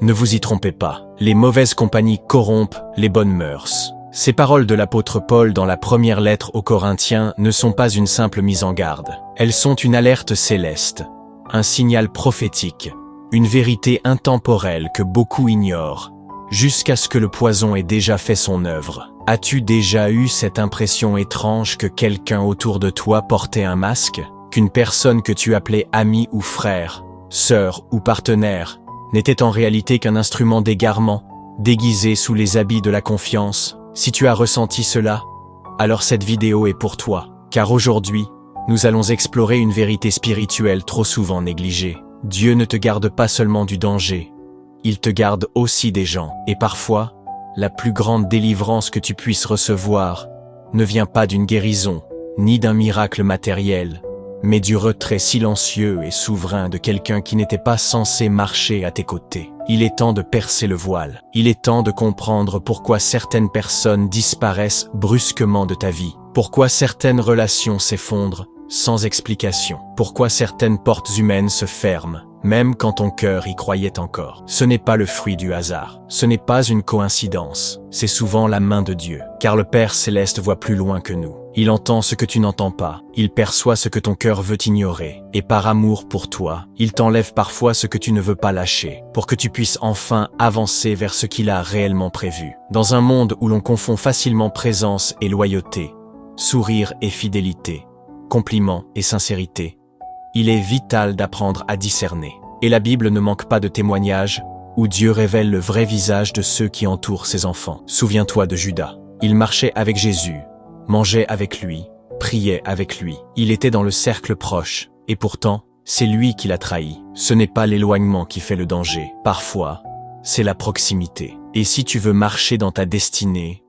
Ne vous y trompez pas, les mauvaises compagnies corrompent les bonnes mœurs. Ces paroles de l'apôtre Paul dans la première lettre aux Corinthiens ne sont pas une simple mise en garde. Elles sont une alerte céleste, un signal prophétique, une vérité intemporelle que beaucoup ignorent, jusqu'à ce que le poison ait déjà fait son œuvre. As-tu déjà eu cette impression étrange que quelqu'un autour de toi portait un masque? Qu'une personne que tu appelais ami ou frère, sœur ou partenaire, n'était en réalité qu'un instrument d'égarement, déguisé sous les habits de la confiance? Si tu as ressenti cela, alors cette vidéo est pour toi, car aujourd'hui, nous allons explorer une vérité spirituelle trop souvent négligée. Dieu ne te garde pas seulement du danger, il te garde aussi des gens. Et parfois, la plus grande délivrance que tu puisses recevoir ne vient pas d'une guérison, ni d'un miracle matériel, mais du retrait silencieux et souverain de quelqu'un qui n'était pas censé marcher à tes côtés. Il est temps de percer le voile. Il est temps de comprendre pourquoi certaines personnes disparaissent brusquement de ta vie, pourquoi certaines relations s'effondrent sans explication, pourquoi certaines portes humaines se ferment, même quand ton cœur y croyait encore. Ce n'est pas le fruit du hasard, ce n'est pas une coïncidence, c'est souvent la main de Dieu, car le Père Céleste voit plus loin que nous. Il entend ce que tu n'entends pas, il perçoit ce que ton cœur veut ignorer, et par amour pour toi, il t'enlève parfois ce que tu ne veux pas lâcher, pour que tu puisses enfin avancer vers ce qu'il a réellement prévu. Dans un monde où l'on confond facilement présence et loyauté, sourire et fidélité, compliments et sincérité, il est vital d'apprendre à discerner. Et la Bible ne manque pas de témoignages où Dieu révèle le vrai visage de ceux qui entourent ses enfants. Souviens-toi de Judas. Il marchait avec Jésus, mangeait avec lui, priait avec lui. Il était dans le cercle proche, et pourtant, c'est lui qui l'a trahi. Ce n'est pas l'éloignement qui fait le danger. Parfois, c'est la proximité. Et si tu veux marcher dans ta destinée,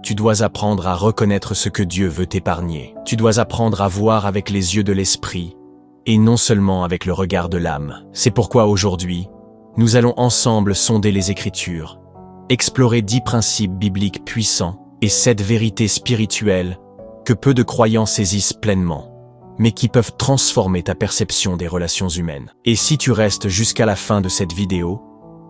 tu dois apprendre à reconnaître ce que Dieu veut t'épargner. Tu dois apprendre à voir avec les yeux de l'esprit, et non seulement avec le regard de l'âme. C'est pourquoi aujourd'hui, nous allons ensemble sonder les Écritures, explorer 10 principes bibliques puissants et 7 vérités spirituelles que peu de croyants saisissent pleinement, mais qui peuvent transformer ta perception des relations humaines. Et si tu restes jusqu'à la fin de cette vidéo,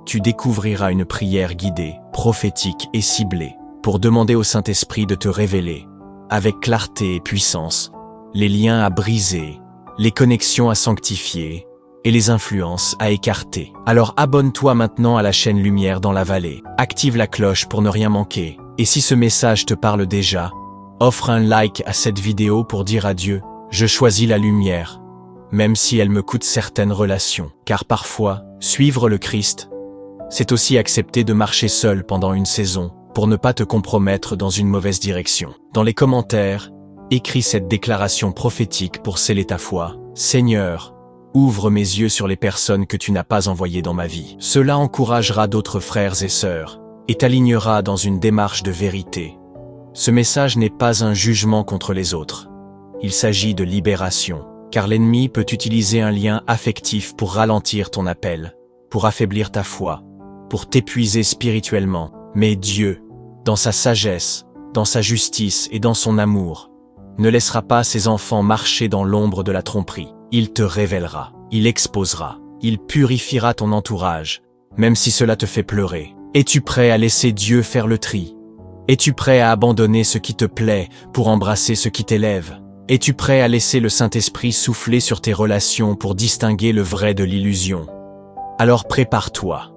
tu découvriras une prière guidée, prophétique et ciblée, pour demander au Saint-Esprit de te révéler, avec clarté et puissance, les liens à briser, les connexions à sanctifier et les influences à écarter. Alors abonne-toi maintenant à la chaîne Lumière dans la Vallée, active la cloche pour ne rien manquer, et si ce message te parle déjà, offre un like à cette vidéo pour dire à Dieu, je choisis la lumière, même si elle me coûte certaines relations. Car parfois, suivre le Christ, c'est aussi accepter de marcher seul pendant une saison, pour ne pas te compromettre dans une mauvaise direction. Dans les commentaires, écris cette déclaration prophétique pour sceller ta foi. Seigneur, ouvre mes yeux sur les personnes que tu n'as pas envoyées dans ma vie. Cela encouragera d'autres frères et sœurs, et t'alignera dans une démarche de vérité. Ce message n'est pas un jugement contre les autres. Il s'agit de libération, car l'ennemi peut utiliser un lien affectif pour ralentir ton appel, pour affaiblir ta foi, pour t'épuiser spirituellement. Mais Dieu, dans sa sagesse, dans sa justice et dans son amour, ne laissera pas ses enfants marcher dans l'ombre de la tromperie. Il te révélera, il exposera, il purifiera ton entourage, même si cela te fait pleurer. Es-tu prêt à laisser Dieu faire le tri? Es-tu prêt à abandonner ce qui te plaît pour embrasser ce qui t'élève? Es-tu prêt à laisser le Saint-Esprit souffler sur tes relations pour distinguer le vrai de l'illusion? Alors prépare-toi.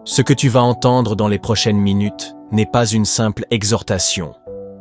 Ce que tu vas entendre dans les prochaines minutes n'est pas une simple exhortation.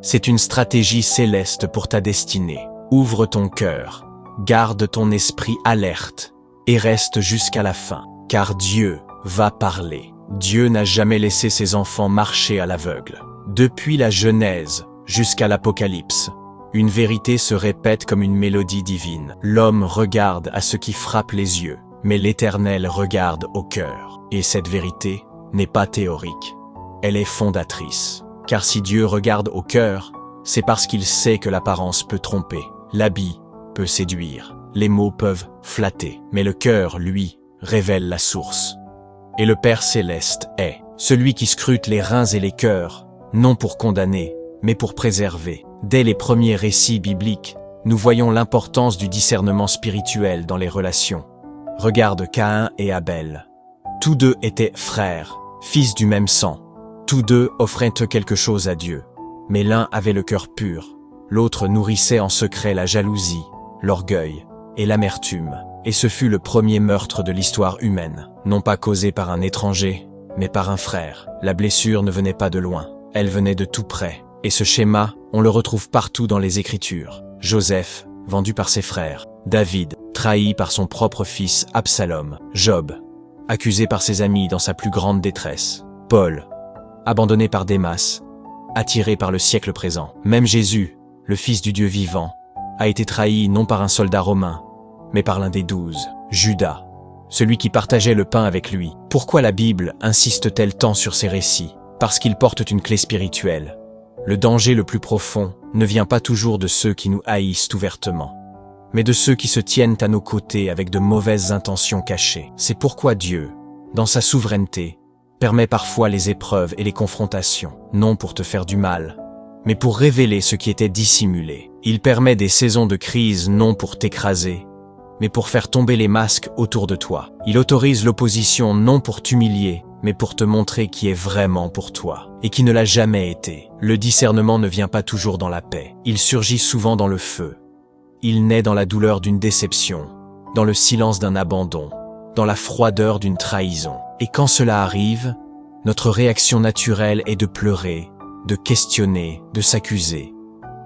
C'est une stratégie céleste pour ta destinée. Ouvre ton cœur, garde ton esprit alerte et reste jusqu'à la fin, car Dieu va parler. Dieu n'a jamais laissé ses enfants marcher à l'aveugle. Depuis la Genèse jusqu'à l'Apocalypse, une vérité se répète comme une mélodie divine. L'homme regarde à ce qui frappe les yeux, mais l'Éternel regarde au cœur. Et cette vérité n'est pas théorique, elle est fondatrice. Car si Dieu regarde au cœur, c'est parce qu'il sait que l'apparence peut tromper, l'habit peut séduire, les mots peuvent flatter, mais le cœur, lui, révèle la source. Et le Père Céleste est celui qui scrute les reins et les cœurs, non pour condamner, mais pour préserver. Dès les premiers récits bibliques, nous voyons l'importance du discernement spirituel dans les relations. Regarde Caïn et Abel. Tous deux étaient frères, fils du même sang. Tous deux offraient quelque chose à Dieu. Mais l'un avait le cœur pur, l'autre nourrissait en secret la jalousie, l'orgueil et l'amertume. Et ce fut le premier meurtre de l'histoire humaine, non pas causé par un étranger, mais par un frère. La blessure ne venait pas de loin, elle venait de tout près. Et ce schéma, on le retrouve partout dans les Écritures. Joseph, vendu par ses frères. David, trahi par son propre fils Absalom. Job, accusé par ses amis dans sa plus grande détresse. Paul, abandonné par Démas, attiré par le siècle présent. Même Jésus, le Fils du Dieu vivant, a été trahi non par un soldat romain, mais par l'un des 12, Judas, celui qui partageait le pain avec lui. Pourquoi la Bible insiste-t-elle tant sur ces récits? Parce qu'ils portent une clé spirituelle. Le danger le plus profond ne vient pas toujours de ceux qui nous haïssent ouvertement, mais de ceux qui se tiennent à nos côtés avec de mauvaises intentions cachées. C'est pourquoi Dieu, dans sa souveraineté, permet parfois les épreuves et les confrontations, non pour te faire du mal, mais pour révéler ce qui était dissimulé. Il permet des saisons de crise non pour t'écraser, mais pour faire tomber les masques autour de toi. Il autorise l'opposition non pour t'humilier, mais pour te montrer qui est vraiment pour toi, et qui ne l'a jamais été. Le discernement ne vient pas toujours dans la paix, il surgit souvent dans le feu. Il naît dans la douleur d'une déception, dans le silence d'un abandon, dans la froideur d'une trahison. Et quand cela arrive, notre réaction naturelle est de pleurer, de questionner, de s'accuser.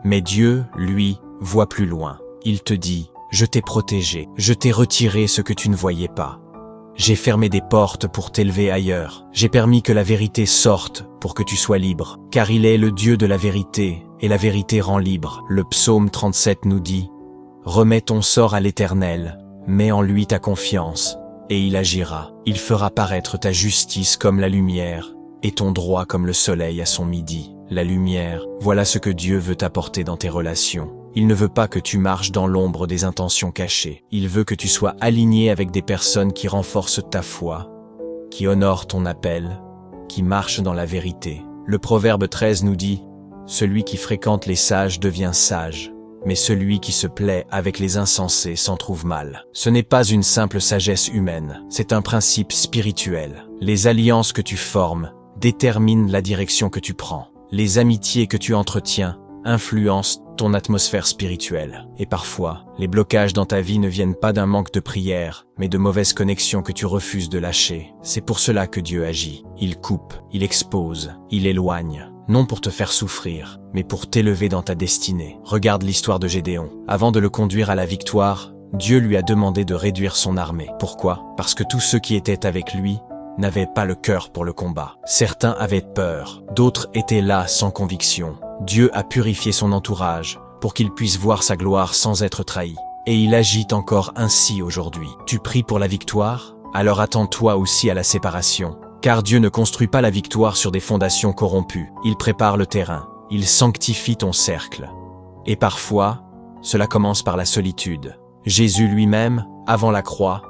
Mais Dieu, lui, voit plus loin. Il te dit: je t'ai protégé, je t'ai retiré ce que tu ne voyais pas. J'ai fermé des portes pour t'élever ailleurs. J'ai permis que la vérité sorte pour que tu sois libre. Car il est le Dieu de la vérité, et la vérité rend libre. Le psaume 37 nous dit: remets ton sort à l'Éternel, mets en lui ta confiance, et il agira. Il fera paraître ta justice comme la lumière, et ton droit comme le soleil à son midi. La lumière, voilà ce que Dieu veut apporter dans tes relations. Il ne veut pas que tu marches dans l'ombre des intentions cachées. Il veut que tu sois aligné avec des personnes qui renforcent ta foi, qui honorent ton appel, qui marchent dans la vérité. Le Proverbe 13 nous dit: celui qui fréquente les sages devient sage, mais celui qui se plaît avec les insensés s'en trouve mal. Ce n'est pas une simple sagesse humaine, c'est un principe spirituel. Les alliances que tu formes déterminent la direction que tu prends. Les amitiés que tu entretiens influencent ton atmosphère spirituelle. Et parfois, les blocages dans ta vie ne viennent pas d'un manque de prière, mais de mauvaises connexions que tu refuses de lâcher. C'est pour cela que Dieu agit. Il coupe, il expose, il éloigne. Non pour te faire souffrir, mais pour t'élever dans ta destinée. Regarde l'histoire de Gédéon. Avant de le conduire à la victoire, Dieu lui a demandé de réduire son armée. Pourquoi? Parce que tous ceux qui étaient avec lui n'avaient pas le cœur pour le combat. Certains avaient peur, d'autres étaient là sans conviction. Dieu a purifié son entourage pour qu'il puisse voir sa gloire sans être trahi. Et il agit encore ainsi aujourd'hui. Tu pries pour la victoire? Alors attends-toi aussi à la séparation. Car Dieu ne construit pas la victoire sur des fondations corrompues. Il prépare le terrain, il sanctifie ton cercle. Et parfois, cela commence par la solitude. Jésus lui-même, avant la croix,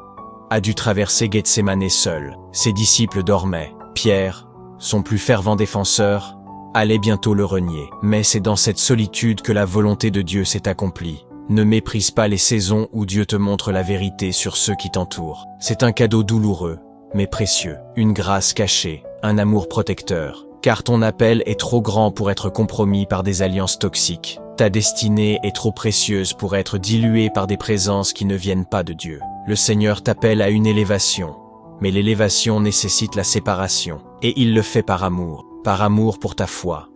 a dû traverser Gethsémanée seul. Ses disciples dormaient. Pierre, son plus fervent défenseur, allait bientôt le renier. Mais c'est dans cette solitude que la volonté de Dieu s'est accomplie. Ne méprise pas les saisons où Dieu te montre la vérité sur ceux qui t'entourent. C'est un cadeau douloureux, mais précieux. Une grâce cachée, un amour protecteur. Car ton appel est trop grand pour être compromis par des alliances toxiques. Ta destinée est trop précieuse pour être diluée par des présences qui ne viennent pas de Dieu. Le Seigneur t'appelle à une élévation, mais l'élévation nécessite la séparation. Et il le fait par amour pour ta foi,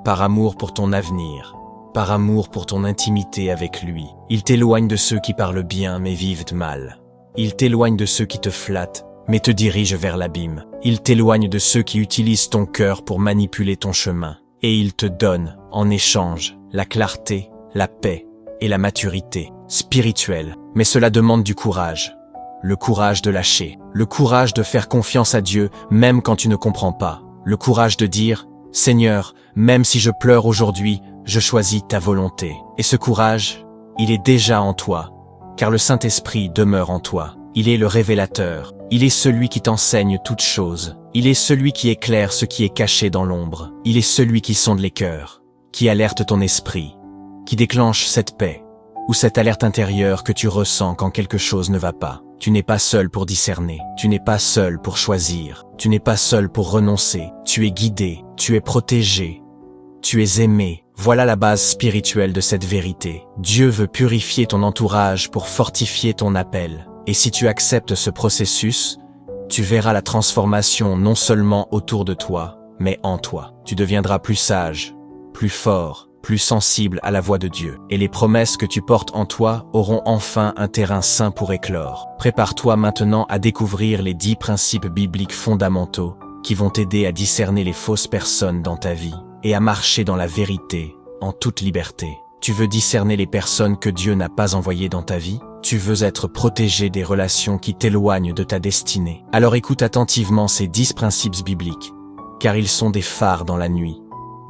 par amour pour ton avenir, par amour pour ton intimité avec lui. Il t'éloigne de ceux qui parlent bien mais vivent mal. Il t'éloigne de ceux qui te flattent mais te dirigent vers l'abîme. Il t'éloigne de ceux qui utilisent ton cœur pour manipuler ton chemin. Et il te donne, en échange, la clarté, la paix et la maturité spirituelle. Mais cela demande du courage. Le courage de lâcher. Le courage de faire confiance à Dieu même quand tu ne comprends pas. Le courage de dire: Seigneur, même si je pleure aujourd'hui, je choisis ta volonté. Et ce courage, il est déjà en toi, car le Saint-Esprit demeure en toi. Il est le révélateur. Il est celui qui t'enseigne toutes choses. Il est celui qui éclaire ce qui est caché dans l'ombre. Il est celui qui sonde les cœurs, qui alerte ton esprit, qui déclenche cette paix, ou cette alerte intérieure que tu ressens quand quelque chose ne va pas. Tu n'es pas seul pour discerner, tu n'es pas seul pour choisir, tu n'es pas seul pour renoncer, tu es guidé, tu es protégé, tu es aimé. Voilà la base spirituelle de cette vérité. Dieu veut purifier ton entourage pour fortifier ton appel. Et si tu acceptes ce processus, tu verras la transformation non seulement autour de toi, mais en toi. Tu deviendras plus sage, plus fort, plus sensible à la voix de Dieu. Et les promesses que tu portes en toi auront enfin un terrain sain pour éclore. Prépare-toi maintenant à découvrir les 10 principes bibliques fondamentaux qui vont t'aider à discerner les fausses personnes dans ta vie et à marcher dans la vérité, en toute liberté. Tu veux discerner les personnes que Dieu n'a pas envoyées dans ta vie? Tu veux être protégé des relations qui t'éloignent de ta destinée. Alors écoute attentivement ces 10 principes bibliques, car ils sont des phares dans la nuit,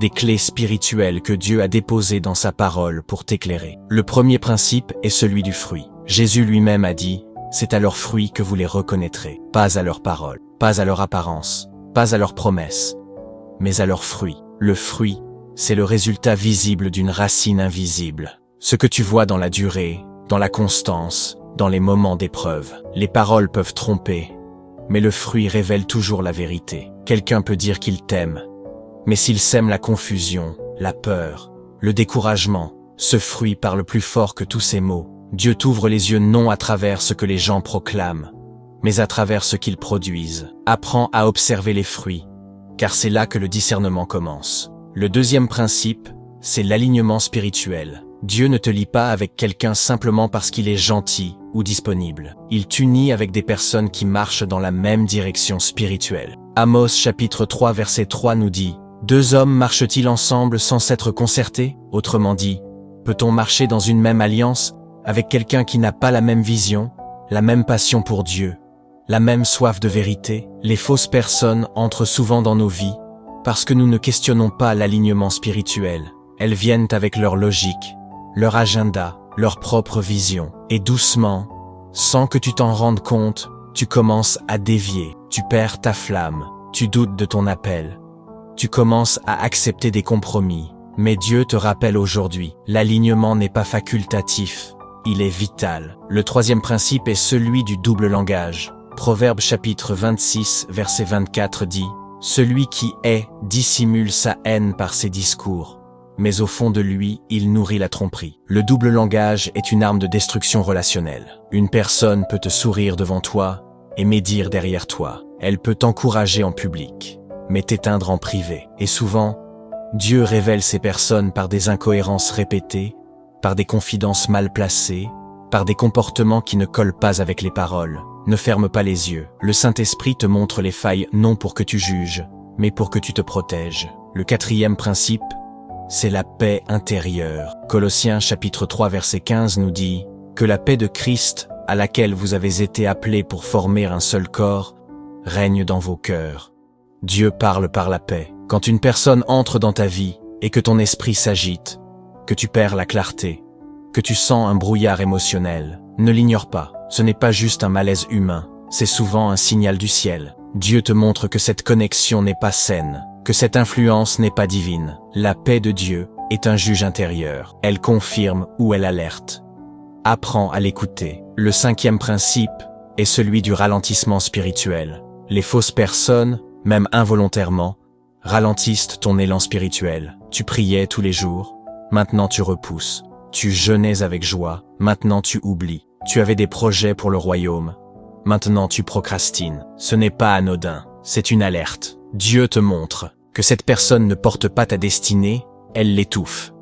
des clés spirituelles que Dieu a déposées dans sa parole pour t'éclairer. Le premier principe est celui du fruit. Jésus lui-même a dit, « C'est à leurs fruits que vous les reconnaîtrez, pas à leurs paroles, pas à leur apparence, pas à leurs promesses, mais à leurs fruits. » Le fruit, c'est le résultat visible d'une racine invisible. Ce que tu vois dans la durée, dans la constance, dans les moments d'épreuve. Les paroles peuvent tromper, mais le fruit révèle toujours la vérité. Quelqu'un peut dire qu'il t'aime, mais s'il sème la confusion, la peur, le découragement, ce fruit parle plus fort que tous ces mots. Dieu t'ouvre les yeux non à travers ce que les gens proclament, mais à travers ce qu'ils produisent. Apprends à observer les fruits, car c'est là que le discernement commence. Le deuxième principe, c'est l'alignement spirituel. Dieu ne te lie pas avec quelqu'un simplement parce qu'il est gentil ou disponible. Il t'unit avec des personnes qui marchent dans la même direction spirituelle. Amos chapitre 3 verset 3 nous dit « 2 hommes marchent-ils ensemble sans s'être concertés ?» Autrement dit, peut-on marcher dans une même alliance avec quelqu'un qui n'a pas la même vision, la même passion pour Dieu, la même soif de vérité? Les fausses personnes entrent souvent dans nos vies parce que nous ne questionnons pas l'alignement spirituel. Elles viennent avec leur logique, leur agenda, leur propre vision. Et doucement, sans que tu t'en rendes compte, tu commences à dévier, tu perds ta flamme, tu doutes de ton appel. Tu commences à accepter des compromis. Mais Dieu te rappelle aujourd'hui, l'alignement n'est pas facultatif, il est vital. Le troisième principe est celui du double langage. Proverbe chapitre 26 verset 24 dit « Celui qui hait dissimule sa haine par ses discours, mais au fond de lui, il nourrit la tromperie. » Le double langage est une arme de destruction relationnelle. Une personne peut te sourire devant toi et médire derrière toi. Elle peut t'encourager en public, mais t'éteindre en privé. Et souvent, Dieu révèle ces personnes par des incohérences répétées, par des confidences mal placées, par des comportements qui ne collent pas avec les paroles. Ne ferme pas les yeux. Le Saint-Esprit te montre les failles non pour que tu juges, mais pour que tu te protèges. Le quatrième principe, c'est la paix intérieure. Colossiens chapitre 3 verset 15 nous dit « Que la paix de Christ, à laquelle vous avez été appelés pour former un seul corps, règne dans vos cœurs. » Dieu parle par la paix. Quand une personne entre dans ta vie et que ton esprit s'agite, que tu perds la clarté, que tu sens un brouillard émotionnel, ne l'ignore pas. Ce n'est pas juste un malaise humain, c'est souvent un signal du ciel. Dieu te montre que cette connexion n'est pas saine, que cette influence n'est pas divine. La paix de Dieu est un juge intérieur. Elle confirme ou elle alerte. Apprends à l'écouter. Le cinquième principe est celui du ralentissement spirituel. Les fausses personnes, même involontairement, ralentissent ton élan spirituel. Tu priais tous les jours, maintenant tu repousses. Tu jeûnais avec joie, maintenant tu oublies. Tu avais des projets pour le royaume, maintenant tu procrastines. Ce n'est pas anodin, c'est une alerte. Dieu te montre que cette personne ne porte pas ta destinée, elle l'étouffe.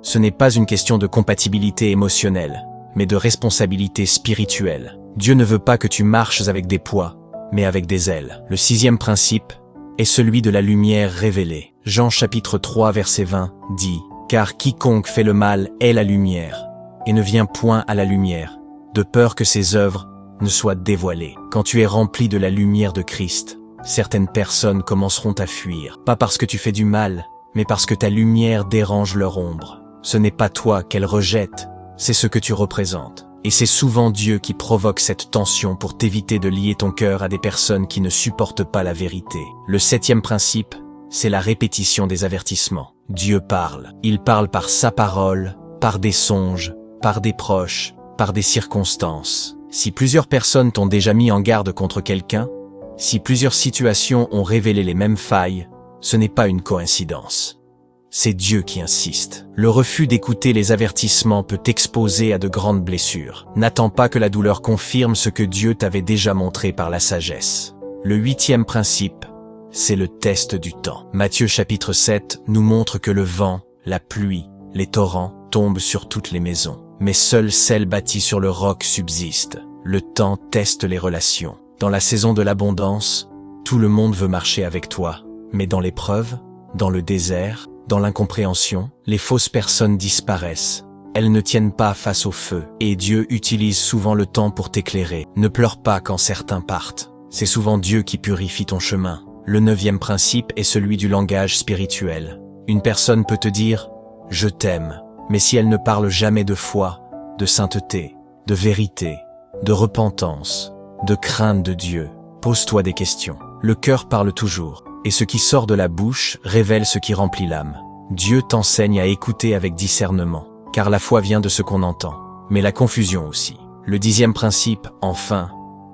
Ce n'est pas une question de compatibilité émotionnelle, mais de responsabilité spirituelle. Dieu ne veut pas que tu marches avec des poids, mais avec des ailes. Le sixième principe est celui de la lumière révélée. Jean chapitre 3 verset 20 dit « Car quiconque fait le mal est la lumière, et ne vient point à la lumière, de peur que ses œuvres ne soient dévoilées. » Quand tu es rempli de la lumière de Christ, certaines personnes commenceront à fuir, pas parce que tu fais du mal, mais parce que ta lumière dérange leur ombre. Ce n'est pas toi qu'elles rejettent, c'est ce que tu représentes. Et c'est souvent Dieu qui provoque cette tension pour t'éviter de lier ton cœur à des personnes qui ne supportent pas la vérité. Le septième principe, c'est la répétition des avertissements. Dieu parle. Il parle par sa parole, par des songes, par des proches, par des circonstances. Si plusieurs personnes t'ont déjà mis en garde contre quelqu'un, si plusieurs situations ont révélé les mêmes failles, ce n'est pas une coïncidence. C'est Dieu qui insiste. Le refus d'écouter les avertissements peut t'exposer à de grandes blessures. N'attends pas que la douleur confirme ce que Dieu t'avait déjà montré par la sagesse. Le 8e principe, c'est le test du temps. Matthieu chapitre 7 nous montre que le vent, la pluie, les torrents tombent sur toutes les maisons. Mais seule celle bâtie sur le roc subsiste. Le temps teste les relations. Dans la saison de l'abondance, tout le monde veut marcher avec toi. Mais dans l'épreuve, dans le désert, dans l'incompréhension, les fausses personnes disparaissent. Elles ne tiennent pas face au feu. Et Dieu utilise souvent le temps pour t'éclairer. Ne pleure pas quand certains partent. C'est souvent Dieu qui purifie ton chemin. Le 9e principe est celui du langage spirituel. Une personne peut te dire « Je t'aime », mais si elle ne parle jamais de foi, de sainteté, de vérité, de repentance, de crainte de Dieu, pose-toi des questions. Le cœur parle toujours, et ce qui sort de la bouche révèle ce qui remplit l'âme. Dieu t'enseigne à écouter avec discernement, car la foi vient de ce qu'on entend, mais la confusion aussi. Le 10e principe, enfin,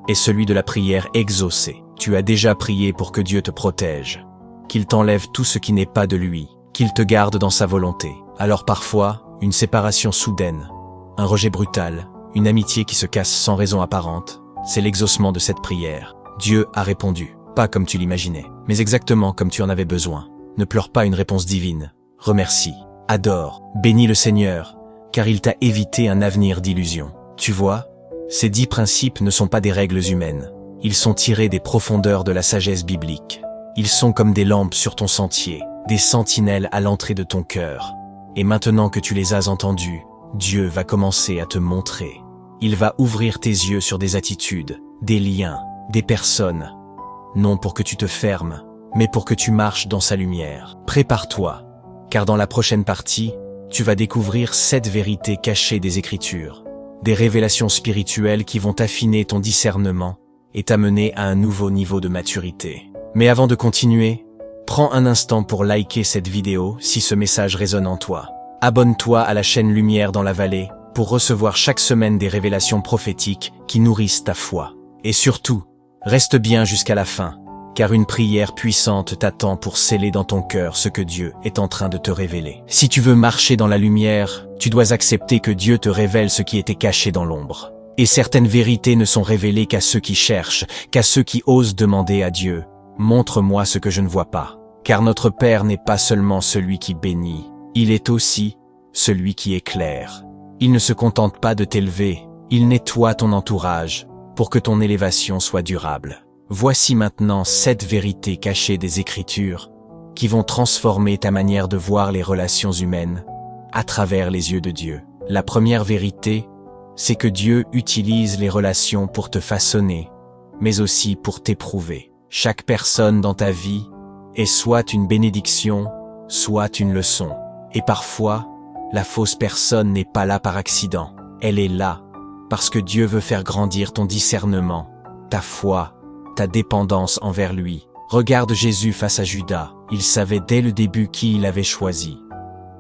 est celui de la prière exaucée. Tu as déjà prié pour que Dieu te protège, qu'il t'enlève tout ce qui n'est pas de lui, qu'il te garde dans sa volonté. Alors parfois, une séparation soudaine, un rejet brutal, une amitié qui se casse sans raison apparente, c'est l'exaucement de cette prière. Dieu a répondu, pas comme tu l'imaginais, mais exactement comme tu en avais besoin. Ne pleure pas une réponse divine. Remercie, adore, bénis le Seigneur, car il t'a évité un avenir d'illusion. Tu vois, ces 10 principes ne sont pas des règles humaines. Ils sont tirés des profondeurs de la sagesse biblique. Ils sont comme des lampes sur ton sentier, des sentinelles à l'entrée de ton cœur. Et maintenant que tu les as entendus, Dieu va commencer à te montrer. Il va ouvrir tes yeux sur des attitudes, des liens, des personnes. Non pour que tu te fermes, mais pour que tu marches dans sa lumière. Prépare-toi, car dans la prochaine partie, tu vas découvrir 7 vérités cachées des Écritures. Des révélations spirituelles qui vont affiner ton discernement et t'amener à un nouveau niveau de maturité. Mais avant de continuer, prends un instant pour liker cette vidéo si ce message résonne en toi. Abonne-toi à la chaîne Lumière dans la Vallée pour recevoir chaque semaine des révélations prophétiques qui nourrissent ta foi. Et surtout, reste bien jusqu'à la fin, car une prière puissante t'attend pour sceller dans ton cœur ce que Dieu est en train de te révéler. Si tu veux marcher dans la lumière, tu dois accepter que Dieu te révèle ce qui était caché dans l'ombre. Et certaines vérités ne sont révélées qu'à ceux qui cherchent, qu'à ceux qui osent demander à Dieu « Montre-moi ce que je ne vois pas ». Car notre Père n'est pas seulement celui qui bénit, il est aussi celui qui éclaire. Il ne se contente pas de t'élever, il nettoie ton entourage pour que ton élévation soit durable. Voici maintenant 7 vérités cachées des Écritures qui vont transformer ta manière de voir les relations humaines à travers les yeux de Dieu. La première vérité, c'est que Dieu utilise les relations pour te façonner, mais aussi pour t'éprouver. Chaque personne dans ta vie est soit une bénédiction, soit une leçon. Et parfois, la fausse personne n'est pas là par accident. Elle est là parce que Dieu veut faire grandir ton discernement, ta foi, ta dépendance envers lui. Regarde Jésus face à Judas. Il savait dès le début qui il avait choisi.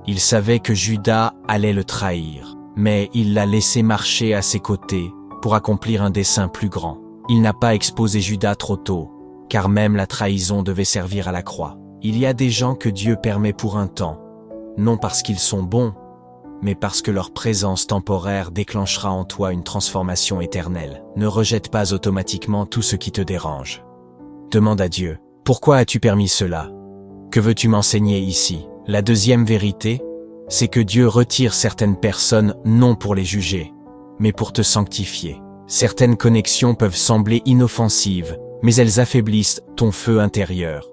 Il savait que Judas allait le trahir, mais il l'a laissé marcher à ses côtés pour accomplir un dessein plus grand. Il n'a pas exposé Judas trop tôt, car même la trahison devait servir à la croix. Il y a des gens que Dieu permet pour un temps, non parce qu'ils sont bons, mais parce que leur présence temporaire déclenchera en toi une transformation éternelle. Ne rejette pas automatiquement tout ce qui te dérange. Demande à Dieu, pourquoi as-tu permis cela? Que veux-tu m'enseigner ici? La deuxième vérité, c'est que Dieu retire certaines personnes non pour les juger, mais pour te sanctifier. Certaines connexions peuvent sembler inoffensives, mais elles affaiblissent ton feu intérieur.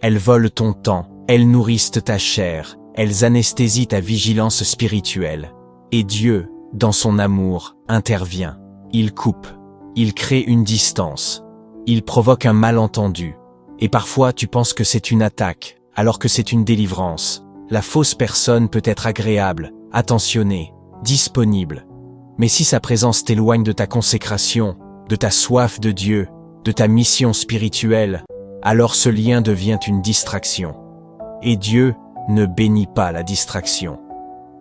Elles volent ton temps, elles nourrissent ta chair, elles anesthésient ta vigilance spirituelle. Et Dieu, dans son amour, intervient. Il coupe, il crée une distance, il provoque un malentendu. Et parfois tu penses que c'est une attaque, alors que c'est une délivrance. La fausse personne peut être agréable, attentionnée, disponible. Mais si sa présence t'éloigne de ta consécration, de ta soif de Dieu, de ta mission spirituelle, alors ce lien devient une distraction. Et Dieu ne bénit pas la distraction.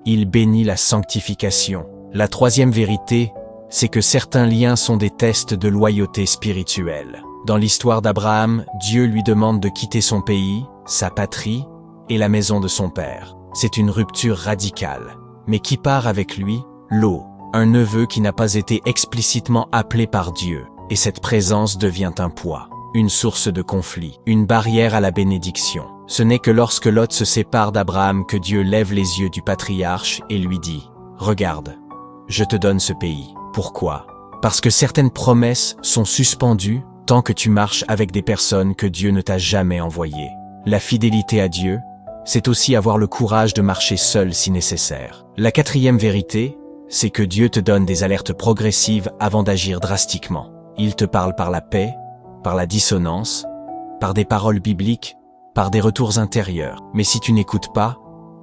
Il bénit la sanctification. La troisième vérité, c'est que certains liens sont des tests de loyauté spirituelle. Dans l'histoire d'Abraham, Dieu lui demande de quitter son pays, sa patrie et la maison de son père. C'est une rupture radicale. Mais qui part avec lui? Lot, un neveu qui n'a pas été explicitement appelé par Dieu. Et cette présence devient un poids, une source de conflit, une barrière à la bénédiction. Ce n'est que lorsque Lot se sépare d'Abraham que Dieu lève les yeux du patriarche et lui dit « Regarde, je te donne ce pays. » Pourquoi? Parce que certaines promesses sont suspendues tant que tu marches avec des personnes que Dieu ne t'a jamais envoyées. La fidélité à Dieu, c'est aussi avoir le courage de marcher seul si nécessaire. La quatrième vérité, c'est que Dieu te donne des alertes progressives avant d'agir drastiquement. Il te parle par la paix, par la dissonance, par des paroles bibliques, par des retours intérieurs. Mais si tu n'écoutes pas,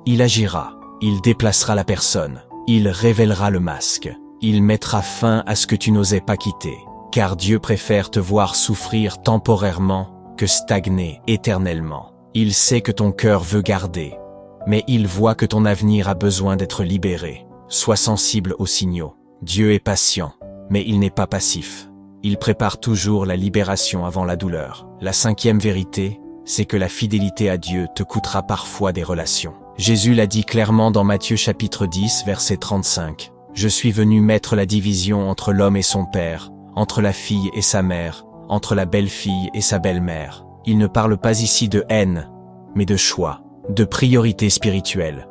il agira, il déplacera la personne, il révélera le masque, il mettra fin à ce que tu n'osais pas quitter. Car Dieu préfère te voir souffrir temporairement que stagner éternellement. Il sait que ton cœur veut garder, mais il voit que ton avenir a besoin d'être libéré. Sois sensible aux signaux. Dieu est patient, mais il n'est pas passif. Il prépare toujours la libération avant la douleur. La cinquième vérité, c'est que la fidélité à Dieu te coûtera parfois des relations. Jésus l'a dit clairement dans Matthieu chapitre 10, verset 35. « Je suis venu mettre la division entre l'homme et son père, entre la fille et sa mère, entre la belle-fille et sa belle-mère. » Il ne parle pas ici de haine, mais de choix, de priorité spirituelle.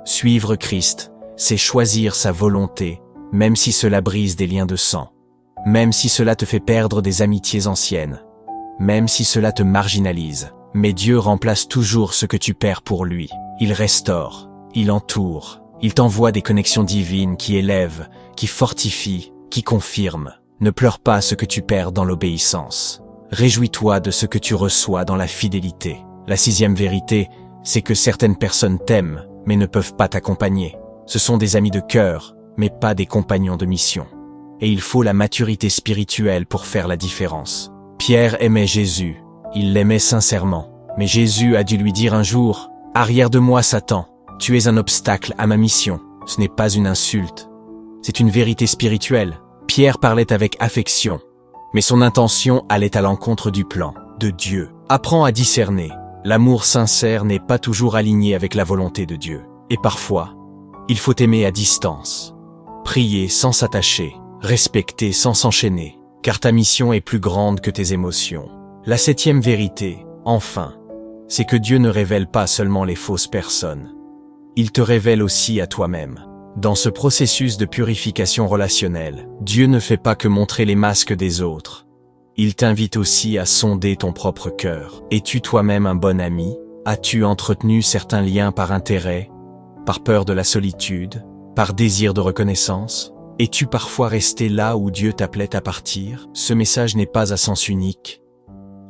Suivre Christ, c'est choisir sa volonté, même si cela brise des liens de sang, même si cela te fait perdre des amitiés anciennes, même si cela te marginalise. Mais Dieu remplace toujours ce que tu perds pour lui. Il restaure, il entoure, il t'envoie des connexions divines qui élèvent, qui fortifient, qui confirment. Ne pleure pas ce que tu perds dans l'obéissance. Réjouis-toi de ce que tu reçois dans la fidélité. La sixième vérité, c'est que certaines personnes t'aiment, mais ne peuvent pas t'accompagner. Ce sont des amis de cœur, mais pas des compagnons de mission. Et il faut la maturité spirituelle pour faire la différence. Pierre aimait Jésus, il l'aimait sincèrement. Mais Jésus a dû lui dire un jour, « Arrière de moi, Satan, tu es un obstacle à ma mission. » Ce n'est pas une insulte. C'est une vérité spirituelle. Pierre parlait avec affection, mais son intention allait à l'encontre du plan de Dieu. Apprends à discerner. L'amour sincère n'est pas toujours aligné avec la volonté de Dieu. Et parfois, il faut aimer à distance. Prier sans s'attacher, respecter sans s'enchaîner, car ta mission est plus grande que tes émotions. La septième vérité, enfin, c'est que Dieu ne révèle pas seulement les fausses personnes. Il te révèle aussi à toi-même. Dans ce processus de purification relationnelle, Dieu ne fait pas que montrer les masques des autres. Il t'invite aussi à sonder ton propre cœur. Es-tu toi-même un bon ami? As-tu entretenu certains liens par intérêt, par peur de la solitude, par désir de reconnaissance? Es-tu parfois resté là où Dieu t'appelait à partir? Ce message n'est pas à sens unique.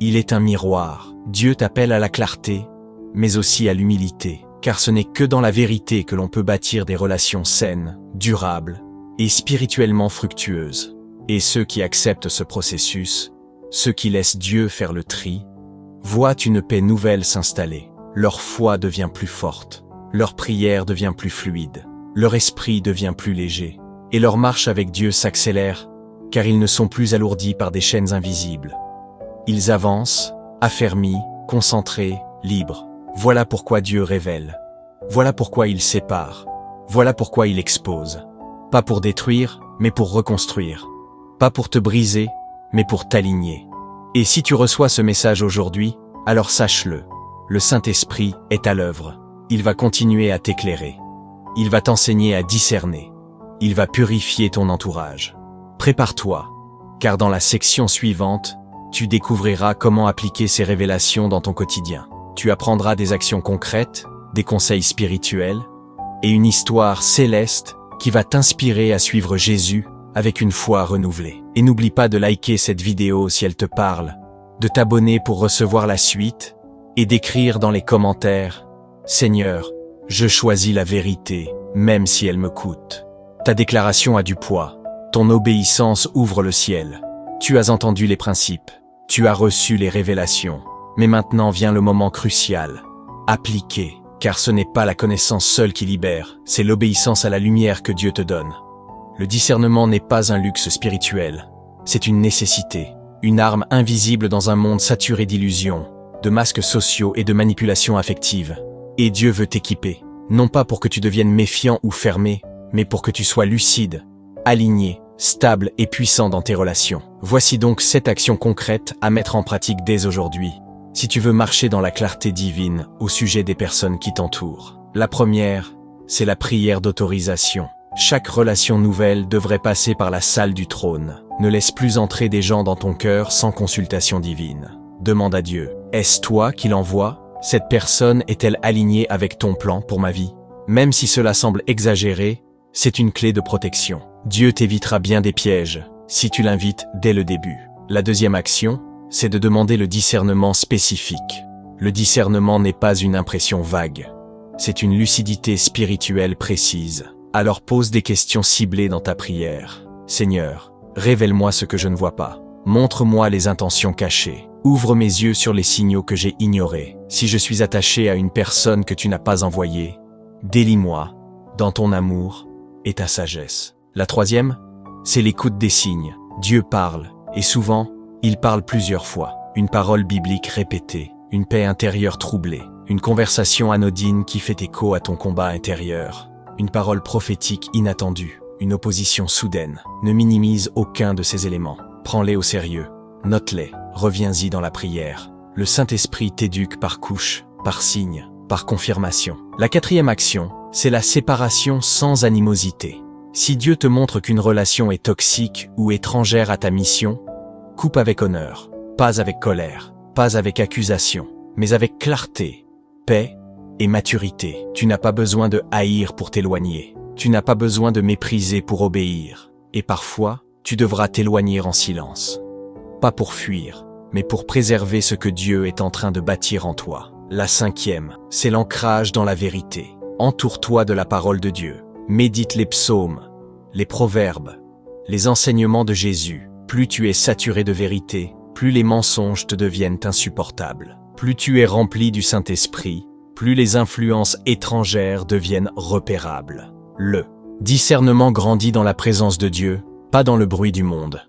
Il est un miroir. Dieu t'appelle à la clarté, mais aussi à l'humilité. Car ce n'est que dans la vérité que l'on peut bâtir des relations saines, durables et spirituellement fructueuses. Et ceux qui acceptent ce processus, ceux qui laissent Dieu faire le tri, voient une paix nouvelle s'installer. Leur foi devient plus forte, leur prière devient plus fluide, leur esprit devient plus léger, et leur marche avec Dieu s'accélère, car ils ne sont plus alourdis par des chaînes invisibles. Ils avancent, affermis, concentrés, libres. Voilà pourquoi Dieu révèle. Voilà pourquoi il sépare. Voilà pourquoi il expose. Pas pour détruire, mais pour reconstruire. Pas pour te briser, mais pour t'aligner. Et si tu reçois ce message aujourd'hui, alors sache-le. Le Saint-Esprit est à l'œuvre. Il va continuer à t'éclairer. Il va t'enseigner à discerner. Il va purifier ton entourage. Prépare-toi, car dans la section suivante, tu découvriras comment appliquer ces révélations dans ton quotidien. Tu apprendras des actions concrètes, des conseils spirituels et une histoire céleste qui va t'inspirer à suivre Jésus avec une foi renouvelée. Et n'oublie pas de liker cette vidéo si elle te parle, de t'abonner pour recevoir la suite et d'écrire dans les commentaires « Seigneur, je choisis la vérité, même si elle me coûte ». Ta déclaration a du poids, ton obéissance ouvre le ciel. Tu as entendu les principes, tu as reçu les révélations. Mais maintenant vient le moment crucial. Appliquer, car ce n'est pas la connaissance seule qui libère, c'est l'obéissance à la lumière que Dieu te donne. Le discernement n'est pas un luxe spirituel. C'est une nécessité, une arme invisible dans un monde saturé d'illusions, de masques sociaux et de manipulations affectives. Et Dieu veut t'équiper, non pas pour que tu deviennes méfiant ou fermé, mais pour que tu sois lucide, aligné, stable et puissant dans tes relations. Voici donc 7 actions concrètes à mettre en pratique dès aujourd'hui, si tu veux marcher dans la clarté divine au sujet des personnes qui t'entourent. La première, c'est la prière d'autorisation. Chaque relation nouvelle devrait passer par la salle du trône. Ne laisse plus entrer des gens dans ton cœur sans consultation divine. Demande à Dieu, est-ce toi qui l'envoies? Cette personne est-elle alignée avec ton plan pour ma vie? Même si cela semble exagéré, c'est une clé de protection. Dieu t'évitera bien des pièges, si tu l'invites dès le début. La deuxième action, c'est de demander le discernement spécifique. Le discernement n'est pas une impression vague. C'est une lucidité spirituelle précise. Alors pose des questions ciblées dans ta prière. Seigneur, révèle-moi ce que je ne vois pas. Montre-moi les intentions cachées. Ouvre mes yeux sur les signaux que j'ai ignorés. Si je suis attaché à une personne que tu n'as pas envoyée, délie-moi dans ton amour et ta sagesse. La troisième, c'est l'écoute des signes. Dieu parle, et souvent, il parle plusieurs fois. Une parole biblique répétée, une paix intérieure troublée, une conversation anodine qui fait écho à ton combat intérieur, une parole prophétique inattendue, une opposition soudaine. Ne minimise aucun de ces éléments. Prends-les au sérieux. Note-les. Reviens-y dans la prière. Le Saint-Esprit t'éduque par couche, par signe, par confirmation. La quatrième action, c'est la séparation sans animosité. Si Dieu te montre qu'une relation est toxique ou étrangère à ta mission, coupe avec honneur, pas avec colère, pas avec accusation, mais avec clarté, paix et maturité. Tu n'as pas besoin de haïr pour t'éloigner. Tu n'as pas besoin de mépriser pour obéir. Et parfois, tu devras t'éloigner en silence. Pas pour fuir, mais pour préserver ce que Dieu est en train de bâtir en toi. La cinquième, c'est l'ancrage dans la vérité. Entoure-toi de la parole de Dieu. Médite les psaumes, les proverbes, les enseignements de Jésus. Plus tu es saturé de vérité, plus les mensonges te deviennent insupportables. Plus tu es rempli du Saint-Esprit, plus les influences étrangères deviennent repérables. Le discernement grandit dans la présence de Dieu, pas dans le bruit du monde.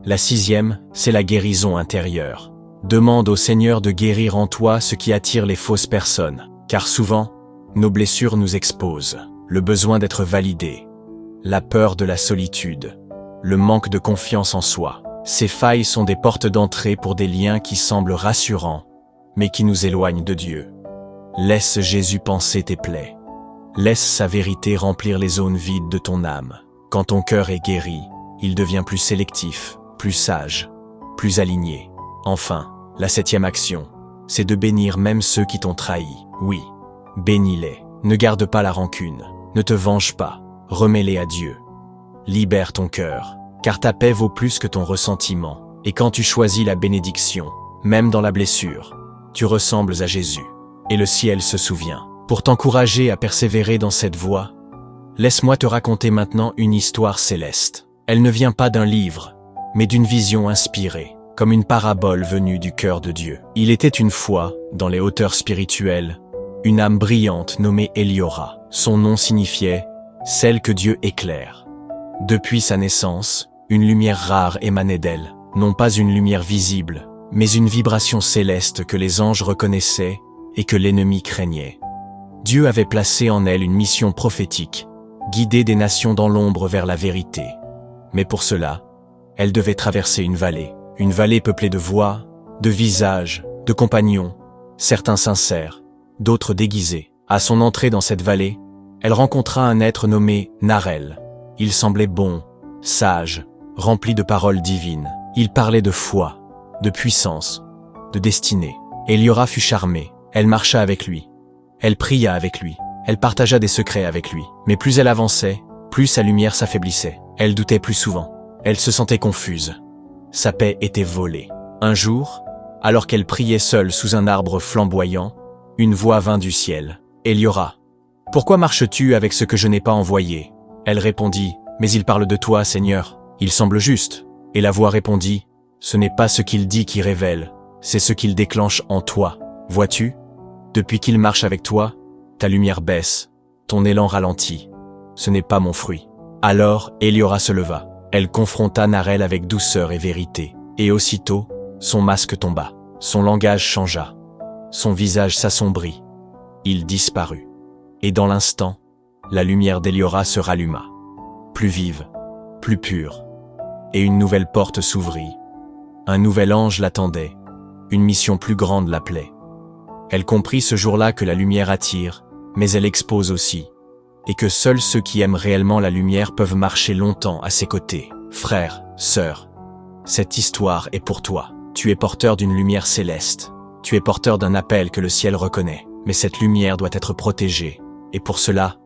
La sixième, c'est la guérison intérieure. Demande au Seigneur de guérir en toi ce qui attire les fausses personnes, car souvent, nos blessures nous exposent. Le besoin d'être validé, la peur de la solitude, le manque de confiance en soi. Ces failles sont des portes d'entrée pour des liens qui semblent rassurants, mais qui nous éloignent de Dieu. Laisse Jésus panser tes plaies. Laisse sa vérité remplir les zones vides de ton âme. Quand ton cœur est guéri, il devient plus sélectif, plus sage, plus aligné. Enfin, la septième action, c'est de bénir même ceux qui t'ont trahi. Oui, bénis-les. Ne garde pas la rancune. Ne te venge pas. Remets-les à Dieu. Libère ton cœur, car ta paix vaut plus que ton ressentiment. Et quand tu choisis la bénédiction, même dans la blessure, tu ressembles à Jésus. Et le ciel se souvient. Pour t'encourager à persévérer dans cette voie, laisse-moi te raconter maintenant une histoire céleste. Elle ne vient pas d'un livre, mais d'une vision inspirée, comme une parabole venue du cœur de Dieu. Il était une fois, dans les hauteurs spirituelles, une âme brillante nommée Eliora. Son nom signifiait « celle que Dieu éclaire ». Depuis sa naissance, une lumière rare émanait d'elle, non pas une lumière visible, mais une vibration céleste que les anges reconnaissaient et que l'ennemi craignait. Dieu avait placé en elle une mission prophétique, guider des nations dans l'ombre vers la vérité. Mais pour cela, elle devait traverser une vallée peuplée de voix, de visages, de compagnons, certains sincères, d'autres déguisés. À son entrée dans cette vallée, elle rencontra un être nommé Narel. Il semblait bon, sage, rempli de paroles divines. Il parlait de foi, de puissance, de destinée. Eliora fut charmée. Elle marcha avec lui. Elle pria avec lui. Elle partagea des secrets avec lui. Mais plus elle avançait, plus sa lumière s'affaiblissait. Elle doutait plus souvent. Elle se sentait confuse. Sa paix était volée. Un jour, alors qu'elle priait seule sous un arbre flamboyant, une voix vint du ciel. « Eliora, pourquoi marches-tu avec ce que je n'ai pas envoyé ?» Elle répondit, « Mais il parle de toi, Seigneur. Il semble juste. » Et la voix répondit, « Ce n'est pas ce qu'il dit qui révèle, c'est ce qu'il déclenche en toi. Vois-tu, depuis qu'il marche avec toi, ta lumière baisse, ton élan ralentit. Ce n'est pas mon fruit. Alors, Héliora se leva. Elle confronta Narelle avec douceur et vérité. Et aussitôt, son masque tomba. Son langage changea. Son visage s'assombrit. Il disparut. Et dans l'instant, la lumière d'Héliora se ralluma. Plus vive, plus pure. Et une nouvelle porte s'ouvrit. Un nouvel ange l'attendait. Une mission plus grande l'appelait. Elle comprit ce jour-là que la lumière attire, mais elle expose aussi. Et que seuls ceux qui aiment réellement la lumière peuvent marcher longtemps à ses côtés. Frère, sœur, cette histoire est pour toi. Tu es porteur d'une lumière céleste. Tu es porteur d'un appel que le ciel reconnaît. Mais cette lumière doit être protégée. Et pour cela,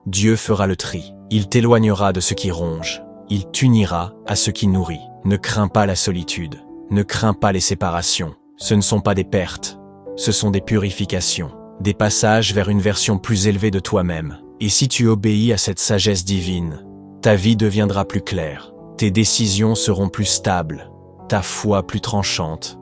Dieu fera le tri. Il t'éloignera de ce qui ronge. Il t'unira à ce qui nourrit. Ne crains pas la solitude. Ne crains pas les séparations. Ce ne sont pas des pertes. Ce sont des purifications. Des passages vers une version plus élevée de toi-même. Et si tu obéis à cette sagesse divine, ta vie deviendra plus claire. Tes décisions seront plus stables. Ta foi plus tranchante.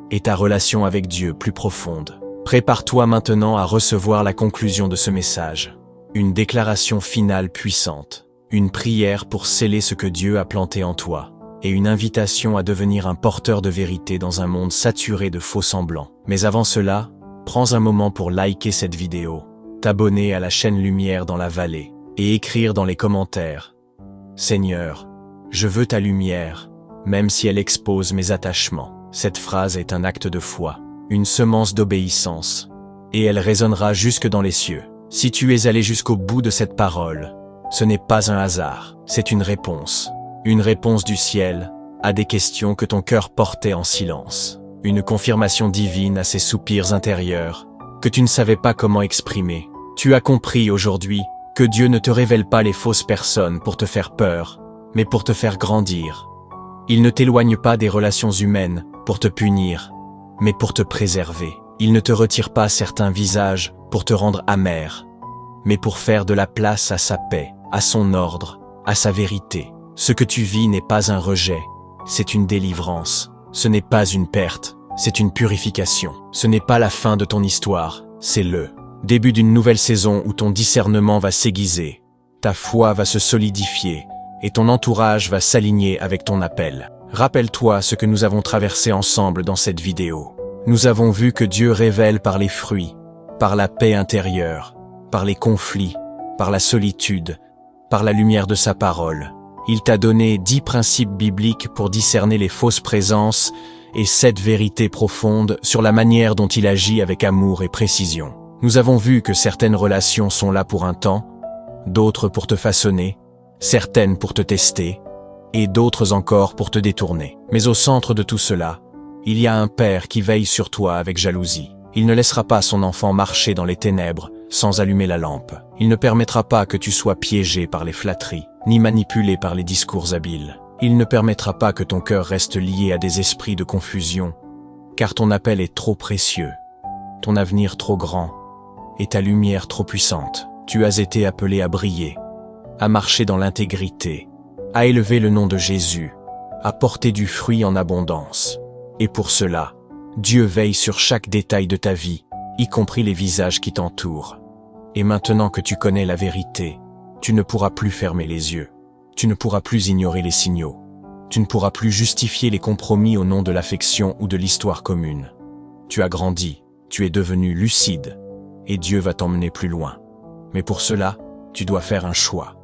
Et ta relation avec Dieu plus profonde. Prépare-toi maintenant à recevoir la conclusion de ce message. Une déclaration finale puissante. Une prière pour sceller ce que Dieu a planté en toi. Et une invitation à devenir un porteur de vérité dans un monde saturé de faux semblants. Mais avant cela, prends un moment pour liker cette vidéo, t'abonner à la chaîne Lumière dans la vallée, et écrire dans les commentaires « Seigneur, je veux ta lumière, même si elle expose mes attachements. » Cette phrase est un acte de foi, une semence d'obéissance, et elle résonnera jusque dans les cieux. Si tu es allé jusqu'au bout de cette parole, ce n'est pas un hasard, c'est une réponse du ciel à des questions que ton cœur portait en silence. Une confirmation divine à ces soupirs intérieurs que tu ne savais pas comment exprimer. Tu as compris aujourd'hui que Dieu ne te révèle pas les fausses personnes pour te faire peur, mais pour te faire grandir. Il ne t'éloigne pas des relations humaines pour te punir, mais pour te préserver. Il ne te retire pas certains visages pour te rendre amer, mais pour faire de la place à sa paix, à son ordre, à sa vérité. Ce que tu vis n'est pas un rejet, c'est une délivrance. Ce n'est pas une perte, c'est une purification. Ce n'est pas la fin de ton histoire, c'est le début d'une nouvelle saison où ton discernement va s'aiguiser, ta foi va se solidifier et ton entourage va s'aligner avec ton appel. Rappelle-toi ce que nous avons traversé ensemble dans cette vidéo. Nous avons vu que Dieu révèle par les fruits, par la paix intérieure, par les conflits, par la solitude, par la lumière de sa parole. Il t'a donné 10 principes bibliques pour discerner les fausses présences et 7 vérités profondes sur la manière dont il agit avec amour et précision. Nous avons vu que certaines relations sont là pour un temps, d'autres pour te façonner, certaines pour te tester, et d'autres encore pour te détourner. Mais au centre de tout cela, il y a un père qui veille sur toi avec jalousie. Il ne laissera pas son enfant marcher dans les ténèbres sans allumer la lampe. Il ne permettra pas que tu sois piégé par les flatteries, ni manipulé par les discours habiles. Il ne permettra pas que ton cœur reste lié à des esprits de confusion, car ton appel est trop précieux, ton avenir trop grand, et ta lumière trop puissante. Tu as été appelé à briller, à marcher dans l'intégrité, à élever le nom de Jésus, à porter du fruit en abondance. Et pour cela, Dieu veille sur chaque détail de ta vie, y compris les visages qui t'entourent. Et maintenant que tu connais la vérité, tu ne pourras plus fermer les yeux. Tu ne pourras plus ignorer les signaux. Tu ne pourras plus justifier les compromis au nom de l'affection ou de l'histoire commune. Tu as grandi, tu es devenu lucide, et Dieu va t'emmener plus loin. Mais pour cela, tu dois faire un choix.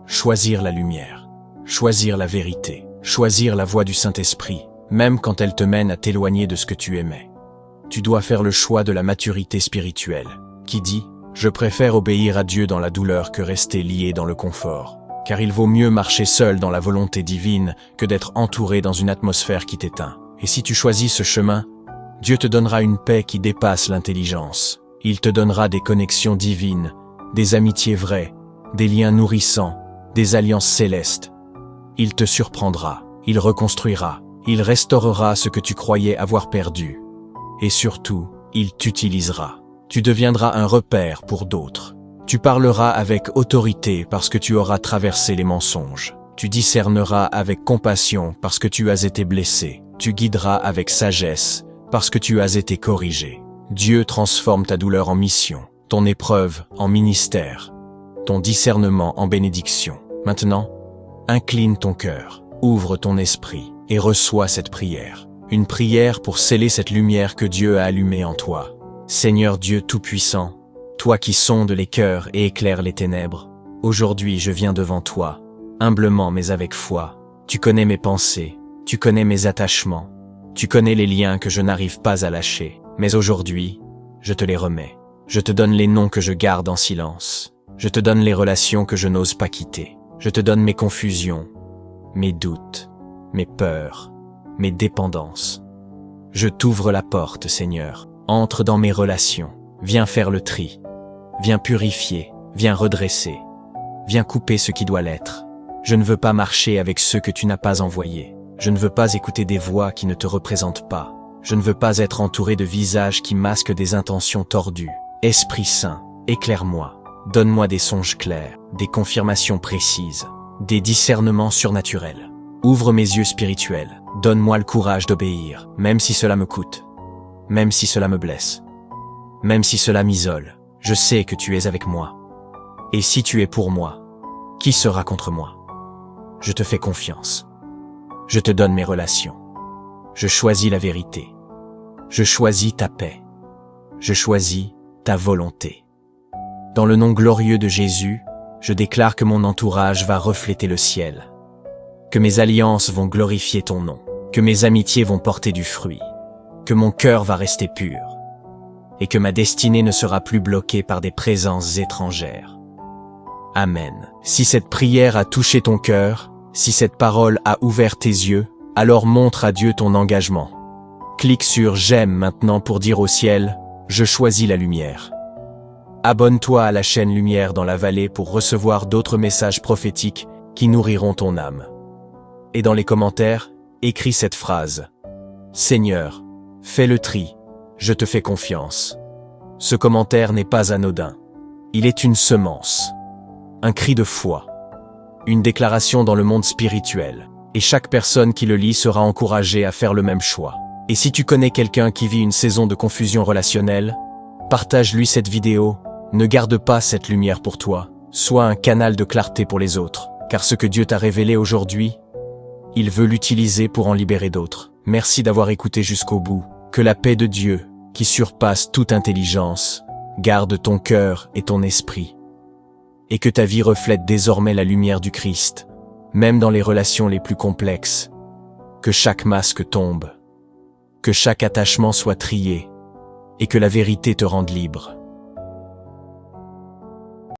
Choisir la lumière, choisir la vérité, choisir la voie du Saint-Esprit, même quand elle te mène à t'éloigner de ce que tu aimais. Tu dois faire le choix de la maturité spirituelle, qui dit « Je préfère obéir à Dieu dans la douleur que rester lié dans le confort ». Car il vaut mieux marcher seul dans la volonté divine que d'être entouré dans une atmosphère qui t'éteint. Et si tu choisis ce chemin, Dieu te donnera une paix qui dépasse l'intelligence. Il te donnera des connexions divines, des amitiés vraies, des liens nourrissants, des alliances célestes. Il te surprendra, il reconstruira, il restaurera ce que tu croyais avoir perdu. Et surtout, il t'utilisera. Tu deviendras un repère pour d'autres. Tu parleras avec autorité parce que tu auras traversé les mensonges. Tu discerneras avec compassion parce que tu as été blessé. Tu guideras avec sagesse parce que tu as été corrigé. Dieu transforme ta douleur en mission, ton épreuve en ministère, ton discernement en bénédiction. Maintenant, incline ton cœur, ouvre ton esprit et reçois cette prière. Une prière pour sceller cette lumière que Dieu a allumée en toi. Seigneur Dieu Tout-Puissant, toi qui sondes les cœurs et éclaires les ténèbres, aujourd'hui je viens devant toi, humblement mais avec foi. Tu connais mes pensées, tu connais mes attachements, tu connais les liens que je n'arrive pas à lâcher. Mais aujourd'hui, je te les remets. Je te donne les noms que je garde en silence. Je te donne les relations que je n'ose pas quitter. Je te donne mes confusions, mes doutes, mes peurs, mes dépendances. Je t'ouvre la porte, Seigneur. Entre dans mes relations. Viens faire le tri. Viens purifier. Viens redresser. Viens couper ce qui doit l'être. Je ne veux pas marcher avec ceux que tu n'as pas envoyés. Je ne veux pas écouter des voix qui ne te représentent pas. Je ne veux pas être entouré de visages qui masquent des intentions tordues. Esprit Saint, éclaire-moi. Donne-moi des songes clairs, des confirmations précises, des discernements surnaturels. Ouvre mes yeux spirituels. Donne-moi le courage d'obéir, même si cela me coûte, même si cela me blesse, même si cela m'isole. Je sais que tu es avec moi. Et si tu es pour moi, qui sera contre moi? Je te fais confiance. Je te donne mes relations. Je choisis la vérité. Je choisis ta paix. Je choisis ta volonté. Dans le nom glorieux de Jésus, je déclare que mon entourage va refléter le ciel, que mes alliances vont glorifier ton nom, que mes amitiés vont porter du fruit, que mon cœur va rester pur, et que ma destinée ne sera plus bloquée par des présences étrangères. Amen. Si cette prière a touché ton cœur, si cette parole a ouvert tes yeux, alors montre à Dieu ton engagement. Clique sur « J'aime » maintenant pour dire au ciel « Je choisis la lumière ». Abonne-toi à la chaîne Lumière dans la vallée pour recevoir d'autres messages prophétiques qui nourriront ton âme. Et dans les commentaires, écris cette phrase. Seigneur, fais le tri, je te fais confiance. Ce commentaire n'est pas anodin. Il est une semence, un cri de foi, une déclaration dans le monde spirituel. Et chaque personne qui le lit sera encouragée à faire le même choix. Et si tu connais quelqu'un qui vit une saison de confusion relationnelle, partage-lui cette vidéo. Ne garde pas cette lumière pour toi, sois un canal de clarté pour les autres, car ce que Dieu t'a révélé aujourd'hui, il veut l'utiliser pour en libérer d'autres. Merci d'avoir écouté jusqu'au bout. Que la paix de Dieu, qui surpasse toute intelligence, garde ton cœur et ton esprit. Et que ta vie reflète désormais la lumière du Christ, même dans les relations les plus complexes. Que chaque masque tombe, que chaque attachement soit trié, et que la vérité te rende libre.